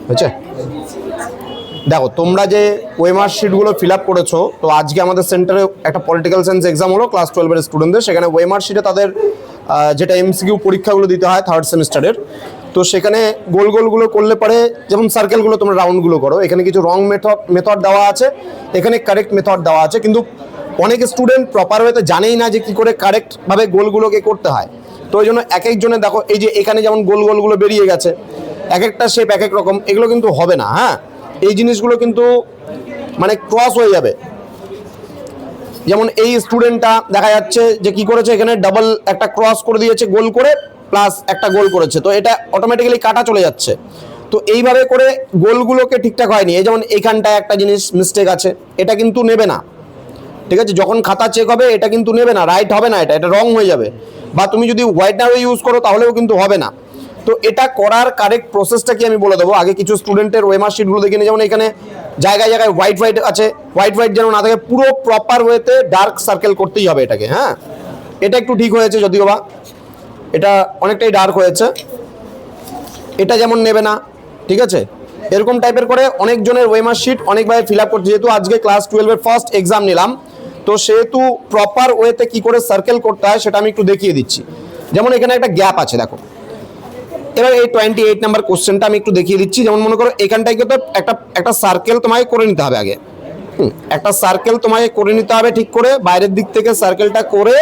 হয়েছে? দেখো তোমরা যে ওএমআর শিটগুলো ফিল আপ করেছো, তো আজকে আমাদের সেন্টারে একটা পলিটিক্যাল সায়েন্স এক্সাম হলো ক্লাস 12-এর স্টুডেন্টদের। সেখানে ওএমআর শিটে তাদের যেটা এমসিকিউ পরীক্ষাগুলো দিতে হয় থার্ড সেমিস্টারের, তো সেখানে গোল গোলগুলো করলে পরে যেমন সার্কেলগুলো তোমরা রাউন্ডগুলো করো, এখানে কিছু রং মেথড দেওয়া আছে, এখানে কারেক্ট মেথড দেওয়া আছে, কিন্তু অনেক স্টুডেন্ট প্রপার ওয়েতে জানেই না যে কী করে কারেক্টভাবে গোলগুলোকে করতে হয়। তো ওই জন্য এক একজনে দেখো এই যে এখানে যেমন গোল গোলগুলো বেরিয়ে গেছে, এক একটা শেপ এক এক রকম, এগুলো কিন্তু হবে না। হ্যাঁ, এই জিনিসগুলো কিন্তু মানে ক্রস হয়ে যাবে। যেমন এই স্টুডেন্টটা দেখা যাচ্ছে যে কি করেছে, এখানে ডাবল একটা ক্রস করে দিয়েছে গোল করে, প্লাস একটা গোল করেছে, তো এটা অটোমেটিক্যালি কাটা চলে যাচ্ছে। তো এইভাবে করে গোলগুলোকে ঠিকঠাক হয়নি। এই যেমন এইখানটায় একটা জিনিস মিস্টেক আছে, এটা কিন্তু নেবে না, ঠিক আছে? যখন খাতা চেক হবে এটা কিন্তু নেবে না, রাইট হবে না, এটা রং হয়ে যাবে। বা তুমি যদি হোয়াইটনার ইউজ করো তাহলেও কিন্তু হবে না। তো এটা করার কারেক্ট প্রসেসটা কি আমি বলে দেবো। আগে কিছু স্টুডেন্টের ওএমআর শিটগুলো দেখে নিই, যেমন এখানে জায়গায় জায়গায় হোয়াইট আছে, হোয়াইট যেন না থাকে, পুরো প্রপার ওয়েতে ডার্ক সার্কেল করতেই হবে এটাকে। হ্যাঁ, এটা একটু ঠিক হয়েছে যদিও বা এটা অনেকটাই ডার্ক হয়েছে, এটা যেমন নেবে না, ঠিক আছে? এরকম টাইপের করে অনেকজনের ওএমআর শিট অনেকভাবে ফিল আপ করছে। যেহেতু আজকে ক্লাস 12-এর ফার্স্ট এক্সাম নিলাম, তো সেহেতু প্রপার ওয়েতে কি করে সার্কেল করতে হয় সেটা আমি একটু দেখিয়ে দিচ্ছি। যেমন এখানে একটা গ্যাপ আছে দেখো, এবার এই 28 নাম্বার কোশ্চেনটা আমি একটু দেখিয়ে দিচ্ছি। যেমন মনে করো এখানটায় তো একটা সার্কেল তোমাকে করে নিতে হবে আগে। একটা সার্কেল তোমাকে করে নিতে হবে ঠিক করে, বাইরের দিক থেকে সার্কেলটা করে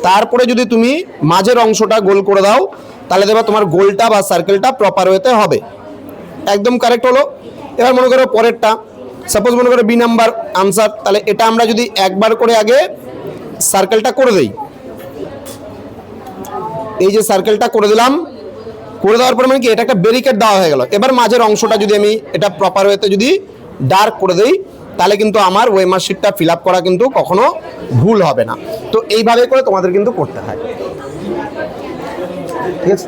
তারপরে যদি তুমি মাঝের অংশটা গোল করে দাও, তাহলে দেখবা তোমার গোলটা বা সার্কেলটা প্রপার ওয়েতে হবে। একদম কারেক্ট হলো। এবার মনে করো পরেরটা, সাপোজ মনে করো বি নাম্বার আনসার, তাহলে এটা আমরা যদি একবার করে আগে সার্কেলটা করে দেই, এই যে সার্কেলটা করে দিলাম, করে দেওয়ার পর মানে কি এটা একটা ব্যারিকেড দেওয়া হয়ে গেল। এবার মাঝের অংশটা যদি আমি এটা প্রপার ওয়েতে যদি ডার্ক করে দেই, তাহলে কিন্তু আমার ওএমআর শিটটা ফিল আপ করা কিন্তু কখনো ভুল হবে না। তো এইভাবে করে তোমাদের কিন্তু করতে হয়, ঠিক আছে?